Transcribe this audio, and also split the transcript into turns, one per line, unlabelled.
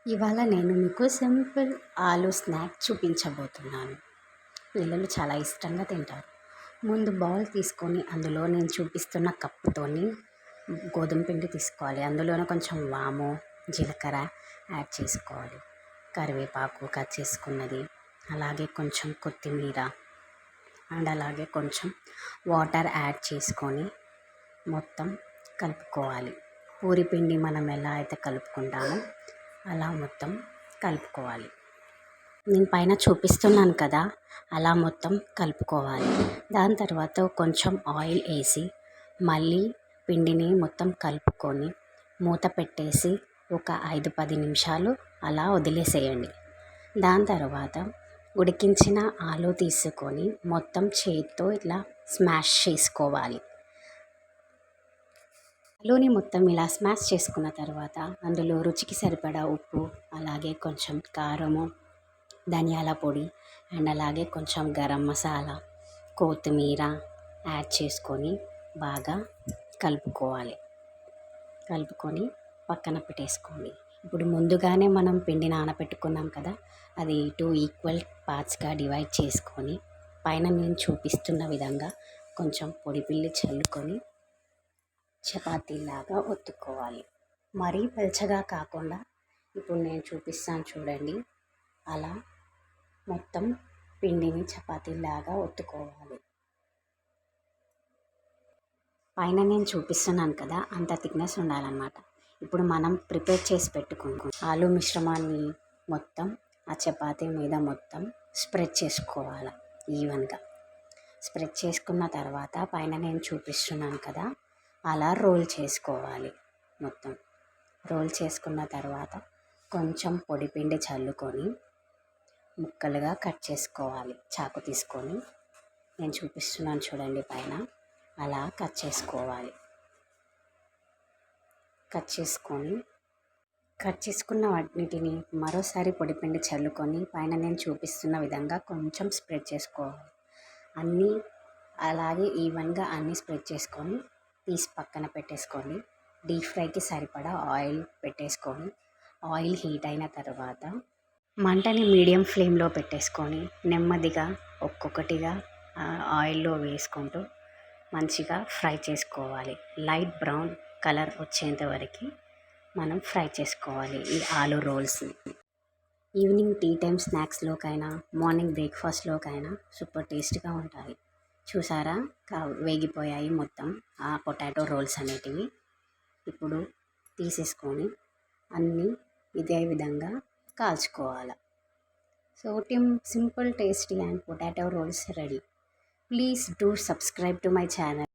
ఇవాళ నేను మీకు సింపుల్ ఆలు స్నాక్ చూపించబోతున్నాను. పిల్లలు చాలా ఇష్టంగా తింటారు. ముందు బౌల్ తీసుకొని అందులో నేను చూపిస్తున్న కప్పుతోని గోధుమ పిండి తీసుకోవాలి. అందులోనే కొంచెం వాము, జీలకర్ర యాడ్ చేసుకోవాలి. కరివేపాకు కట్ చేసుకున్నది, అలాగే కొంచెం కొత్తిమీర అండ్ అలాగే కొంచెం వాటర్ యాడ్ చేసుకొని మొత్తం కలుపుకోవాలి. పూరి పిండి మనం ఎలా అయితే కలుపుకుంటామో అలా మొత్తం కలుపుకోవాలి. నేను పైన చూపిస్తున్నాను కదా, అలా మొత్తం కలుపుకోవాలి. దాని తర్వాత కొంచెం ఆయిల్ వేసి మళ్ళీ పిండిని మొత్తం కలుపుకొని మూత పెట్టేసి ఒక 5-10 నిమిషాలు అలా వదిలేసేయండి. దాని తర్వాత ఉడికించిన ఆలు తీసుకొని మొత్తం చేతితో ఇట్లా స్మాష్ చేసుకోవాలి. ఆలూని మొత్తం ఇలా స్మాష్ చేసుకున్న తర్వాత అందులో రుచికి సరిపడా ఉప్పు, అలాగే కొంచెం కారము, ధనియాల పొడి అండ్ అలాగే కొంచెం గరం మసాలా, కొత్తిమీర యాడ్ చేసుకొని బాగా కలుపుకోవాలి. కలుపుకొని పక్కన పెట్టేసుకోండి. ఇప్పుడు ముందుగానే మనం పిండి నానబెట్టుకున్నాం కదా, అది 2 ఈక్వల్ పార్ట్స్గా డివైడ్ చేసుకొని పైన నేను చూపిస్తున్న విధంగా కొంచెం పొడి పిండి చల్లుకొని చపాతీలాగా ఒత్తుకోవాలి. మరీ పల్చగా కాకుండా ఇప్పుడు నేను చూపిస్తాను చూడండి, అలా మొత్తం పిండిని చపాతీలాగా ఒత్తుకోవాలి. పైన నేను చూపిస్తున్నాను కదా, అంత థిక్నెస్ ఉండాలన్నమాట. ఇప్పుడు మనం ప్రిపేర్ చేసి పెట్టుకున్నాం ఆలు మిశ్రమాన్ని మొత్తం ఆ చపాతీ మీద మొత్తం స్ప్రెడ్ చేసుకోవాలి. ఈవెన్గా స్ప్రెడ్ చేసుకున్న తర్వాత పైన నేను చూపిస్తున్నాను కదా, అలా రోల్ చేసుకోవాలి. మొత్తం రోల్ చేసుకున్న తర్వాత కొంచెం పొడి పిండి చల్లుకొని ముక్కలుగా కట్ చేసుకోవాలి. చాకు తీసుకొని నేను చూపిస్తున్నాను చూడండి, పైన అలా కట్ చేసుకోవాలి. కట్ చేసుకున్న వాటిని మరోసారి పొడిపిండి చల్లుకొని పైన నేను చూపిస్తున్న విధంగా కొంచెం స్ప్రెడ్ చేసుకోవాలి. అన్నీ అలాగే ఈవెన్గా అన్నీ స్ప్రెడ్ చేసుకొని తీసి పక్కన పెట్టేసుకొని డీప్ ఫ్రైకి సరిపడా ఆయిల్ పెట్టేసుకొని ఆయిల్ హీట్ అయిన తర్వాత మంటని మీడియం ఫ్లేమ్లో పెట్టేసుకొని నెమ్మదిగా ఒక్కొక్కటిగా ఆయిల్లో వేసుకుంటూ మంచిగా ఫ్రై చేసుకోవాలి. లైట్ బ్రౌన్ కలర్ వచ్చేంత వరకు మనం ఫ్రై చేసుకోవాలి ఈ ఆలు రోల్స్ని. ఈవినింగ్ టీ టైం స్నాక్స్లోకైనా మార్నింగ్ బ్రేక్ఫాస్ట్లోకైనా సూపర్ టేస్ట్గా ఉంటాయి. చూసారా, వేగిపోయాయి మొత్తం ఆ పొటాటో రోల్స్ అనేటివి. ఇప్పుడు తీసేసుకొని అన్నీ ఇదే విధంగా కాల్చుకోవాలి. So simple tasty and potato rolls ready. Please do subscribe to my channel.